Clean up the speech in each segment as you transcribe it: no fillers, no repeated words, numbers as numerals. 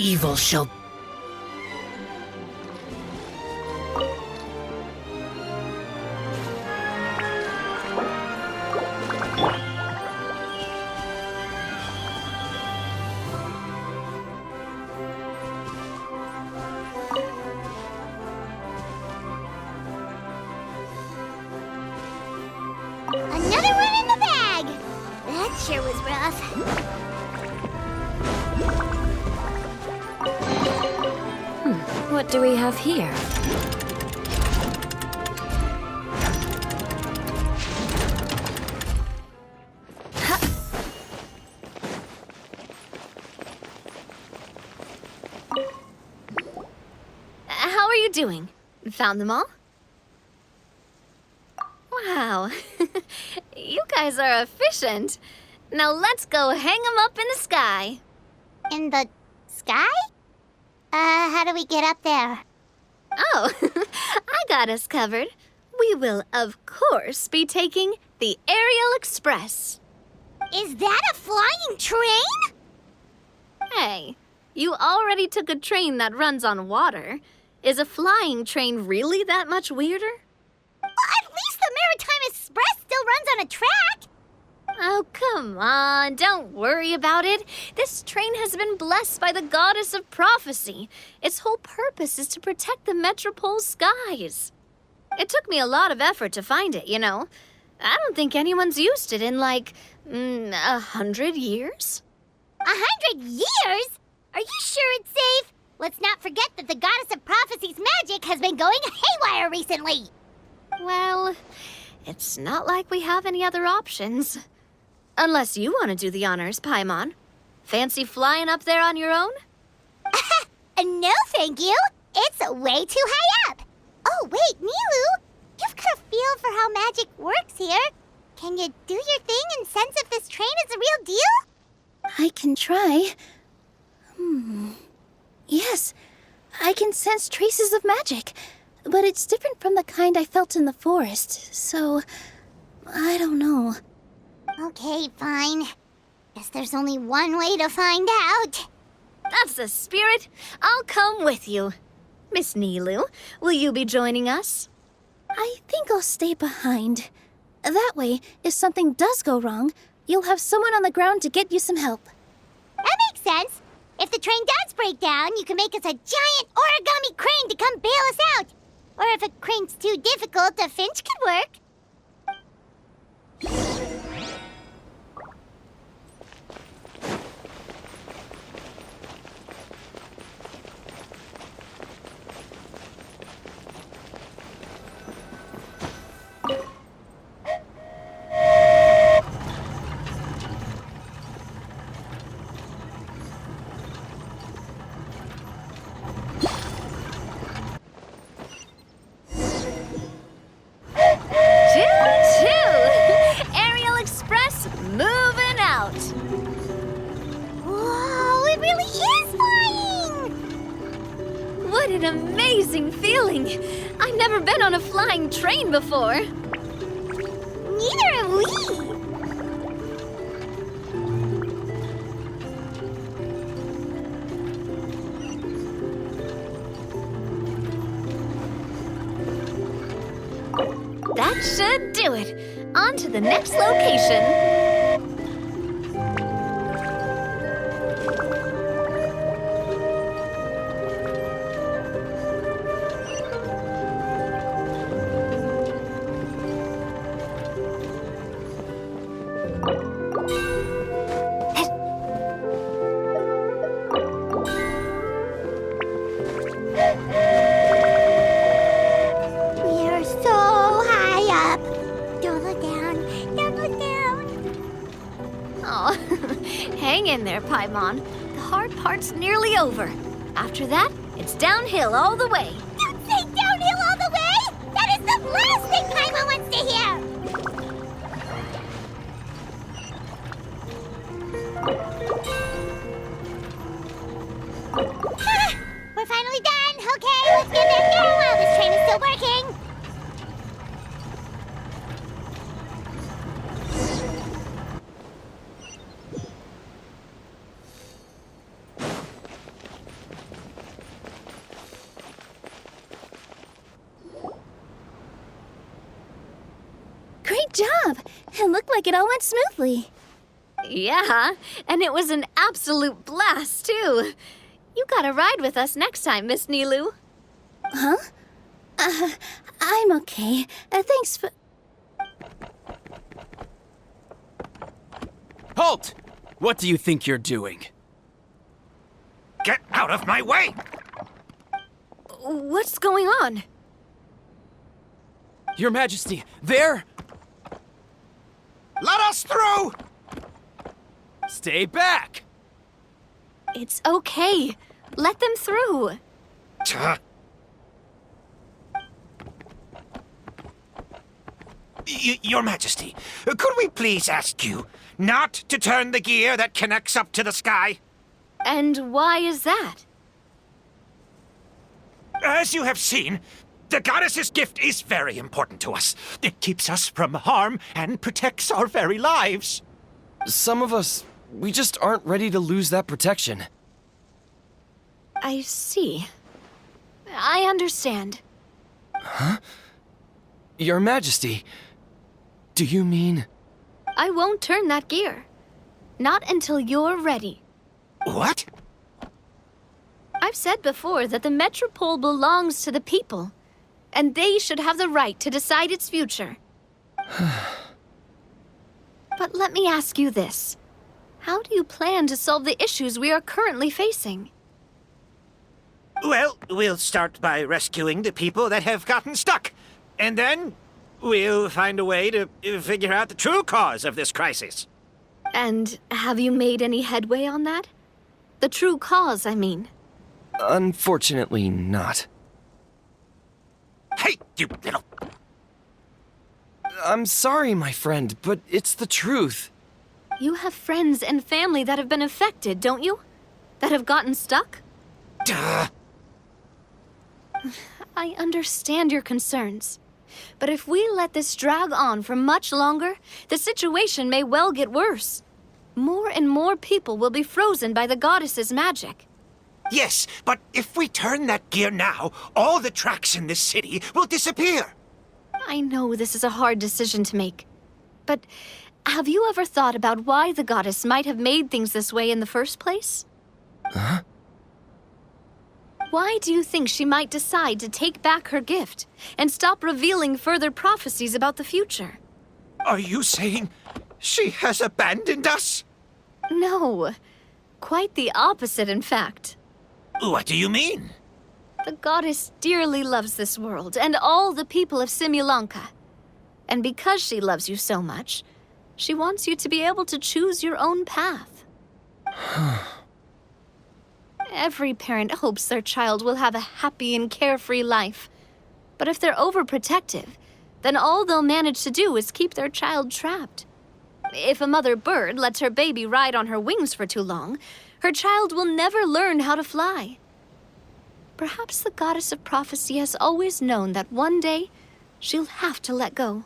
evil shall... Another one in the bag! That sure was rough. What do we have here? How are you doing? Found them all? Wow. You guys are efficient. Now let's go hang them up in the sky. In the sky? How do we get up there? Oh, I got us covered. We will, of course, be taking the Aerial Express. Is that a flying train? Hey, you already took a train that runs on water. Is a flying train really that much weirder? Well, at least the Maritime Express still runs on a track. Oh, come on, don't worry about it. This train has been blessed by the goddess of prophecy. Its whole purpose is to protect the Metropole's skies. It took me a lot of effort to find it, you know. I don't think anyone's used it in, like, 100 years. 100 years? Are you sure it's safe? Let's not forget that the goddess of prophecy's magic has been going haywire recently. Well, it's not like we have any other options. Unless you want to do the honors, Paimon. Fancy flying up there on your own? No, thank you. It's way too high up. Oh, wait, Nilu. You've got a feel for how magic works here. Can you do your thing and sense if this train is a real deal? I can try. Yes, I can sense traces of magic, but it's different from the kind I felt in the forest, so I don't know. Okay, fine. Guess there's only one way to find out. That's the spirit. I'll come with you. Miss Nilu, will you be joining us? I think I'll stay behind. That way, if something does go wrong, you'll have someone on the ground to get you some help. That makes sense. If the train does break down, you can make us a giant origami crane to come bail us out. Or if a crane's too difficult, a finch could work. Aerial Express moving out. Whoa, it really is flying! What an amazing feeling. I've never been on a flying train before. Neither have we. That should do it. On to the next location. We're so high up. Don't look down. Don't look down. Oh, hang in there, Paimon. The hard part's nearly over. After that, it's downhill all the way. Don't say downhill all the way! That is the last thing Paimon wants to hear! We're finally done! Okay, let's get back there while this train is still working! It looked like it all went smoothly. Yeah, and it was an absolute blast, too. You gotta ride with us next time, Miss Nilu. Huh? I'm okay. Thanks for... Halt! What do you think you're doing? Get out of my way! What's going on? Your Majesty, there! Let us through! Stay back! It's okay. Let them through. Tuh. Your Majesty, could we please ask you not to turn the gear that connects up to the sky? And why is that? As you have seen, the goddess's gift is very important to us. It keeps us from harm and protects our very lives. Some of us, we just aren't ready to lose that protection. I see. I understand. Your Majesty, do you mean... I won't turn that gear. Not until you're ready. What? I've said before that the Metropole belongs to the people, and they should have the right to decide its future. But let me ask you this. How do you plan to solve the issues we are currently facing? Well, we'll start by rescuing the people that have gotten stuck. And then we'll find a way to figure out the true cause of this crisis. And have you made any headway on that? The true cause, I mean. Unfortunately not. Hey, you little... I'm sorry, my friend, but it's the truth. You have friends and family that have been affected, don't you? That have gotten stuck? Duh. I understand your concerns. But if we let this drag on for much longer, the situation may well get worse. More and more people will be frozen by the goddess's magic. Yes, but if we turn that gear now, all the tracks in this city will disappear. I know this is a hard decision to make. But have you ever thought about why the goddess might have made things this way in the first place? Huh? Why do you think she might decide to take back her gift and stop revealing further prophecies about the future? Are you saying she has abandoned us? No. Quite the opposite, in fact. What do you mean? The goddess dearly loves this world and all the people of Simulanka. And because she loves you so much, she wants you to be able to choose your own path. Every parent hopes their child will have a happy and carefree life. But if they're overprotective, then all they'll manage to do is keep their child trapped. If a mother bird lets her baby ride on her wings for too long, her child will never learn how to fly. Perhaps the goddess of prophecy has always known that one day she'll have to let go.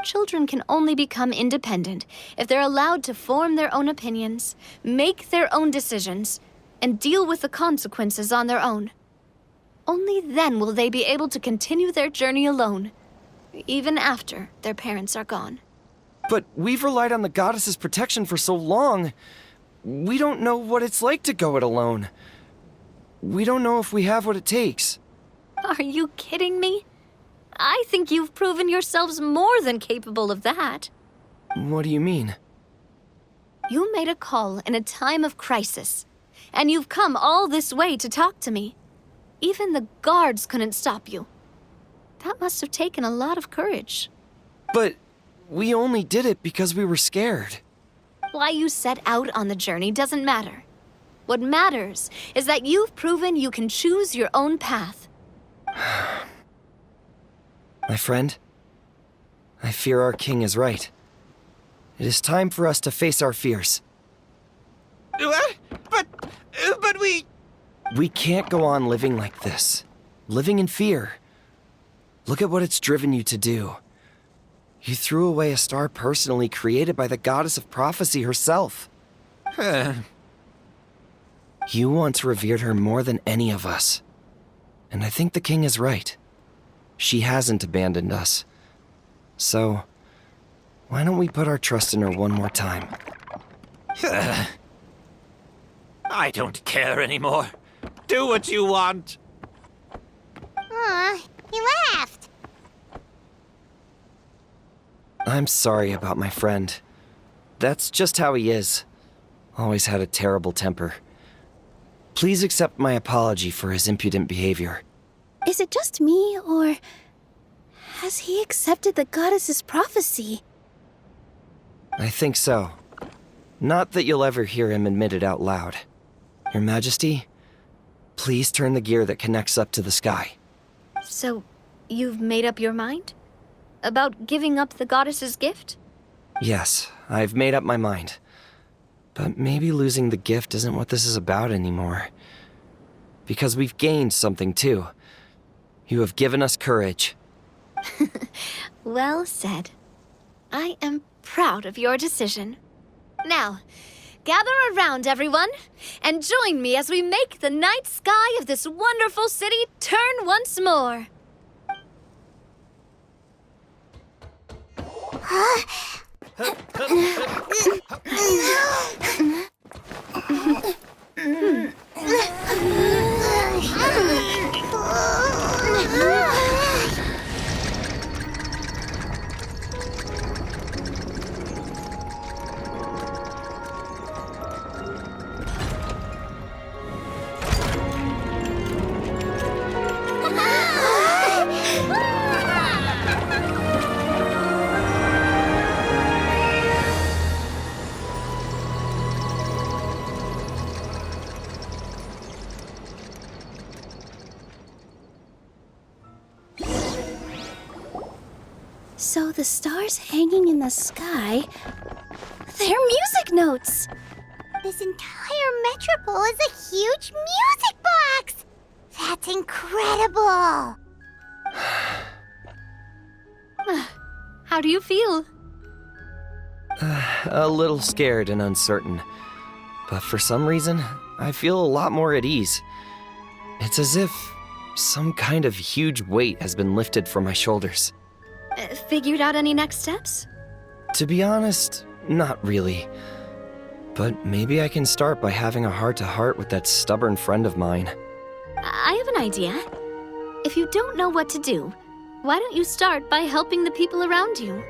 Children can only become independent if they're allowed to form their own opinions, make their own decisions, and deal with the consequences on their own. Only then will they be able to continue their journey alone, even after their parents are gone. But we've relied on the goddess's protection for so long. We don't know what it's like to go it alone. We don't know if we have what it takes. Are you kidding me? I think you've proven yourselves more than capable of that. What do you mean? You made a call in a time of crisis, and you've come all this way to talk to me. Even the guards couldn't stop you. That must have taken a lot of courage. But we only did it because we were scared. Why you set out on the journey doesn't matter. What matters is that you've proven you can choose your own path. My friend, I fear our king is right. It is time for us to face our fears. What? But we... We can't go on living like this. Living in fear. Look at what it's driven you to do. You threw away a star personally created by the goddess of prophecy herself. You once revered her more than any of us. And I think the king is right. She hasn't abandoned us. So, Why don't we put our trust in her one more time? I don't care anymore. Do what you want. Aw, he laughed. I'm sorry about my friend. That's just how he is. Always had a terrible temper. Please accept my apology for his impudent behavior. Is it just me, or has he accepted the goddess's prophecy? I think so. Not that you'll ever hear him admit it out loud. Your Majesty, please turn the gear that connects up to the sky. So, you've made up your mind? About giving up the goddess's gift? Yes, I've made up my mind. But maybe losing the gift isn't what this is about anymore. Because we've gained something too. You have given us courage. Well said. I am proud of your decision. Now, gather around, everyone, and join me as we make the night sky of this wonderful city turn once more. So the stars hanging in the sky, they're music notes. This entire metropole is a huge music box! That's incredible! How do you feel? A little scared and uncertain. But for some reason, I feel a lot more at ease. It's as if some kind of huge weight has been lifted from my shoulders. Figured out any next steps? To be honest, not really. But maybe I can start by having a heart-to-heart with that stubborn friend of mine. I have an idea. If you don't know what to do, why don't you start by helping the people around you?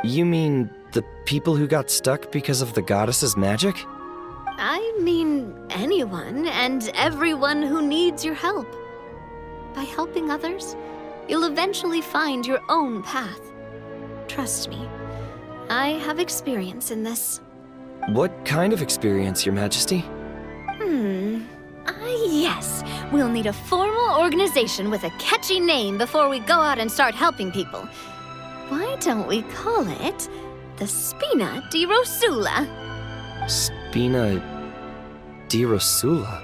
You mean the people who got stuck because of the goddess's magic? I mean anyone and everyone who needs your help. By helping others, you'll eventually find your own path. Trust me, I have experience in this. What kind of experience, Your Majesty? Yes. We'll need a formal organization with a catchy name before we go out and start helping people. Why don't we call it the Spina di Rosula? Spina di Rosula?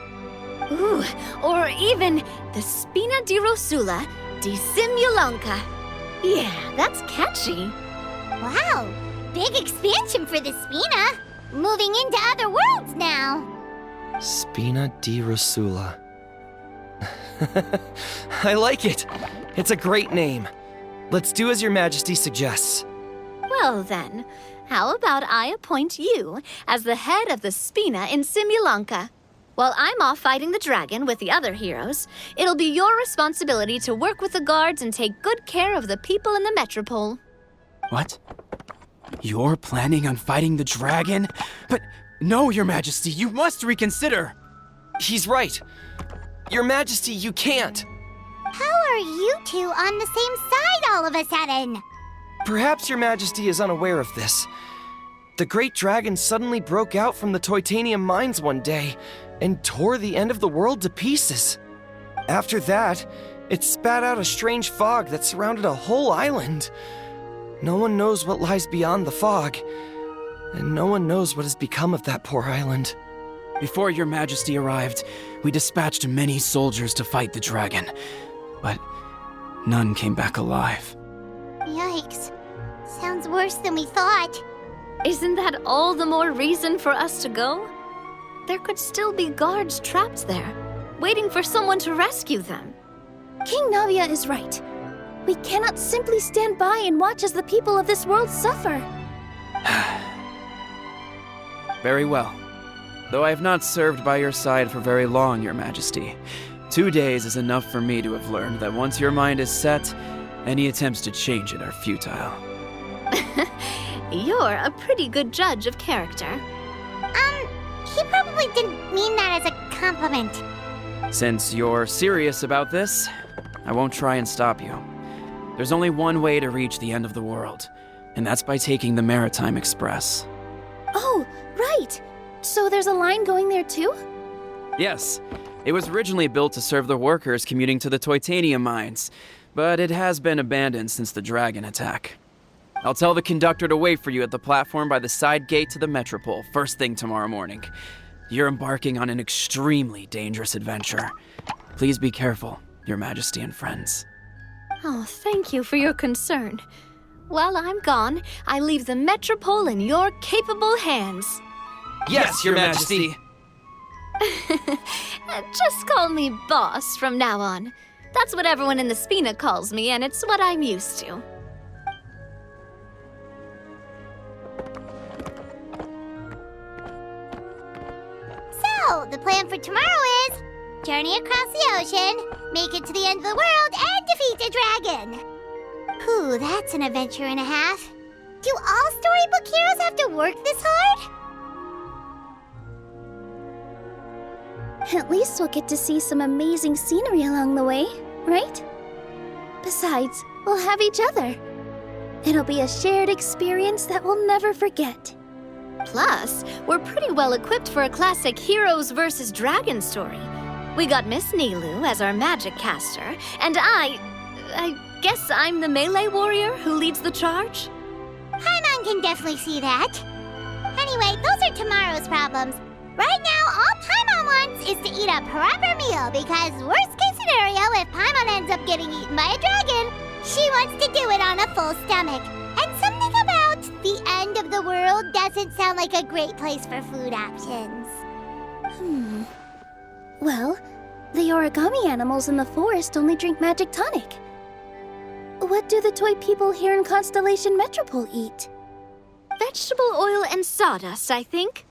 Ooh, or even the Spina di Rosula di Simulanka. Yeah, that's catchy. Wow, big expansion for the Spina. Moving into other worlds now. Spina di Rosula. I like it. It's a great name. Let's do as Your Majesty suggests. Well then, how about I appoint you as the head of the Spina in Simulanka? While I'm off fighting the dragon with the other heroes, it'll be your responsibility to work with the guards and take good care of the people in the metropole. What? You're planning on fighting the dragon? But no, Your Majesty, you must reconsider! He's right. Your Majesty, you can't. How are you two on the same side all of a sudden? Perhaps Your Majesty is unaware of this. The great dragon suddenly broke out from the Titanium mines one day and tore the end of the world to pieces. After that, it spat out a strange fog that surrounded a whole island. No one knows what lies beyond the fog, and no one knows what has become of that poor island. Before Your Majesty arrived, we dispatched many soldiers to fight the dragon, but none came back alive. Yikes. Sounds worse than we thought. Isn't that all the more reason for us to go? There could still be guards trapped there, waiting for someone to rescue them. King Navia is right. We cannot simply stand by and watch as the people of this world suffer. Very well. Though I have not served by your side for very long, Your Majesty. 2 days is enough for me to have learned that once your mind is set, any attempts to change it are futile. You're a pretty good judge of character. He probably didn't mean that as a compliment. Since you're serious about this, I won't try and stop you. There's only one way to reach the end of the world, and that's by taking the Maritime Express. Oh, right! So there's a line going there too? Yes, it was originally built to serve the workers commuting to the Titanium mines, but it has been abandoned since the dragon attack. I'll tell the conductor to wait for you at the platform by the side gate to the Metropole first thing tomorrow morning. You're embarking on an extremely dangerous adventure. Please be careful, Your Majesty and friends. Oh, thank you for your concern. While I'm gone, I leave the Metropole in your capable hands. Yes, Your Majesty! Just call me boss from now on. That's what everyone in the Spina calls me, and it's what I'm used to. So, the plan for tomorrow is journey across the ocean, make it to the end of the world, and defeat a dragon. Whew, that's an adventure and a half. Do all storybook heroes have to work this hard? At least we'll get to see some amazing scenery along the way, right? Besides, we'll have each other. It'll be a shared experience that we'll never forget. Plus, we're pretty well equipped for a classic heroes versus dragon story. We got Miss Nilu as our magic caster, and I guess I'm the melee warrior who leads the charge? Paimon can definitely see that. Anyway, those are tomorrow's problems. Right now, all Paimon wants is to eat a proper meal because worst case scenario, if Paimon ends up getting eaten by a dragon, she wants to do it on a full stomach. And something about the end of the world doesn't sound like a great place for food options. Well, the origami animals in the forest only drink magic tonic. What do the toy people here in Constellation Metropole eat? Vegetable oil and sawdust, I think.